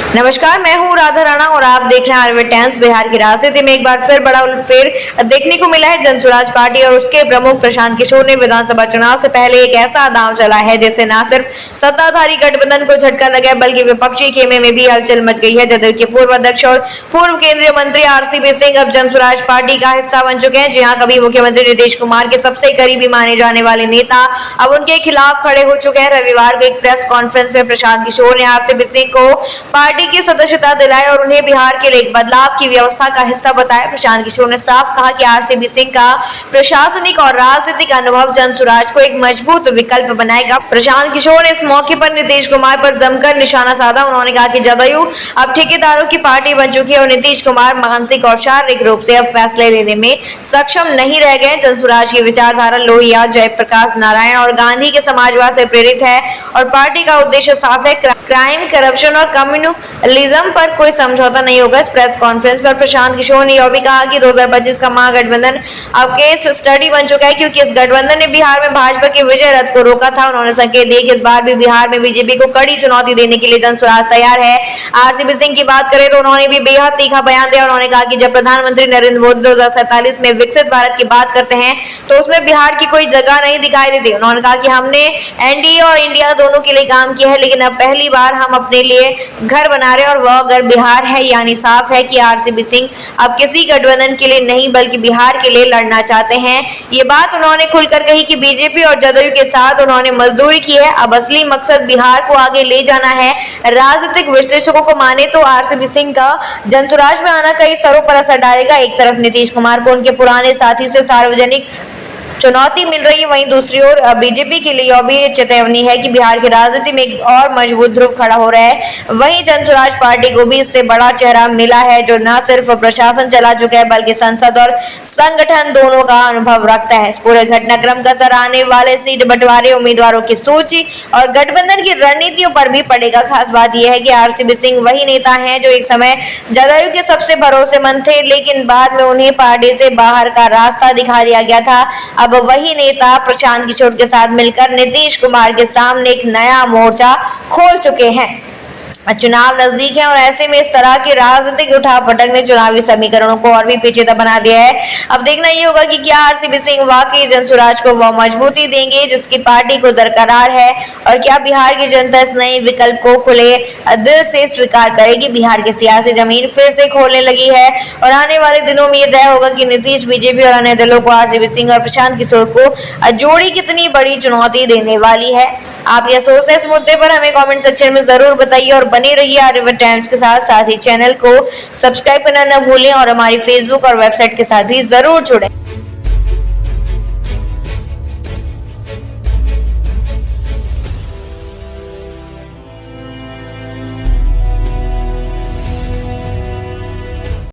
नमस्कार, मैं हूँ राधा राणा और आप देख रहे हैं आरवे टाइम्स। बिहार की राजनीति में एक बार फिर बड़ा उलटफेर देखने को मिला है। जनसुराज पार्टी और उसके प्रमुख प्रशांत किशोर ने विधानसभा चुनाव से पहले एक ऐसा दांव चला है जिससे न सिर्फ सत्ताधारी गठबंधन को झटका लगा है बल्कि विपक्षी खेमे में भी हलचल मच गई है। जदयू के पूर्व अध्यक्ष और पूर्व केंद्रीय मंत्री आरसीपी सिंह अब जनसुराज पार्टी का हिस्सा बन चुके हैं। जी हाँ, कभी मुख्यमंत्री नीतीश कुमार के सबसे करीबी माने जाने वाले नेता अब उनके खिलाफ खड़े हो चुके हैं। रविवार को एक प्रेस कॉन्फ्रेंस में प्रशांत किशोर ने आरसीपी सिंह को पार्टी की सदस्यता दिलाई और उन्हें बिहार के लिए एक बदलाव की व्यवस्था का हिस्सा बताया। प्रशांत किशोर ने साफ कहा कि आरसीपी सिंह का प्रशासनिक और राजनीतिक अनुभव जनसुराज को एक मजबूत विकल्प बनाएगा। प्रशांत किशोर ने इस मौके पर नीतीश कुमार पर जमकर निशाना साधा। उन्होंने कहा कि जदयू अब ठेकेदारों की पार्टी बन चुकी है और नीतीश कुमार मानसिक और शारीरिक रूप से अब फैसले लेने में सक्षम नहीं रह गए। जनसुराज की विचारधारा लोहिया, जयप्रकाश नारायण और गांधी के समाजवाद से प्रेरित है और पार्टी का उद्देश्य साफ है, क्राइम, करप्शन और कम्युनलिज्म पर कोई समझौता नहीं होगा। इस प्रेस कॉन्फ्रेंस पर प्रशांत किशोर ने यह भी कहा कि 2025 का महागठबंधन अब केस स्टडी बन चुका है क्योंकि इस गठबंधन ने बिहार में भाजपा की विजय रथ को रोका था। उन्होंने संकेत दिए कि इस बार भी बिहार में बीजेपी को कड़ी चुनौती देने के लिए जनसुराज तैयार है। आरसीपी सिंह की बात करें तो उन्होंने भी बेहद तीखा बयान दिया। उन्होंने कहा कि जब प्रधानमंत्री नरेंद्र मोदी 2047 में विकसित भारत की बात करते हैं तो उसमें बिहार की कोई जगह नहीं दिखाई देती। उन्होंने कहा कि हमने एनडीए और इंडिया दोनों के लिए काम किया है, लेकिन अब पहली बार हम अपने लिए घर बना रहे हैं और वह घर बिहार है। यानी साफ है कि आरसीपी सिंह अब किसी गठबंधन के लिए नहीं बल्कि बिहार के लिए लड़ना चाहते हैं। ये बात उन्होंने खुलकर कही कि बीजेपी और जदयू के साथ उन्होंने मजदूरी की है, अब असली मकसद बिहार को आगे ले जाना है। राजनीतिक विश्लेषकों को माने तो आरसीपी सिंह का जनसुराज में आना कई स्तरों पर असर डालेगा। एक तरफ नीतीश कुमार को उनके पुराने साथी से सार्वजनिक चुनौती मिल रही है, वहीं दूसरी ओर बीजेपी के लिए यह भी चेतावनी है कि बिहार की राजनीति में एक और मजबूत ध्रुव खड़ा हो रहा है। वहीं जनसुराज पार्टी को भी इससे बड़ा चेहरा मिला है जो न सिर्फ प्रशासन चला चुका है बल्कि संसद और संगठन दोनों का अनुभव रखता है। इस पूरे घटनाक्रम का असर आने वाले सीट बंटवारे, उम्मीदवारों की सूची और गठबंधन की रणनीतियों पर भी पड़ेगा। खास बात यह है कि आरसीपी सिंह वही नेता है जो एक समय जदयू के सबसे भरोसेमंद थे, लेकिन बाद में उन्हें पार्टी से बाहर का रास्ता दिखा दिया गया था। अब वही नेता प्रशांत किशोर के साथ मिलकर नीतीश कुमार के सामने एक नया मोर्चा खोल चुके हैं। चुनाव नजदीक है और ऐसे में इस तरह की राजनीतिक उठापटक ने चुनावी समीकरणों को और भी पेचीदा बना दिया है। अब देखना ये होगा कि क्या आरसीपी सिंह वाकई जनसुराज को वह मजबूती देंगे जिसकी पार्टी को दरकरार है और क्या बिहार की जनता इस नए विकल्प को खुले दिल से स्वीकार करेगी। बिहार की सियासी जमीन फिर से खोलने लगी है और आने वाले दिनों में यह तय होगा कि नीतीश, बीजेपी और अन्य दलों को आरसीपी सिंह और प्रशांत किशोर को जोड़ी कितनी बड़ी चुनौती देने वाली है। आप यह सोचते हैं इस मुद्दे पर हमें कमेंट सेक्शन में जरूर बताइए और बने रहिए आरवे टाइम्स के साथ ही चैनल को सब्सक्राइब करना न भूलें और हमारी फेसबुक और वेबसाइट के साथ भी जरूर जुड़ें।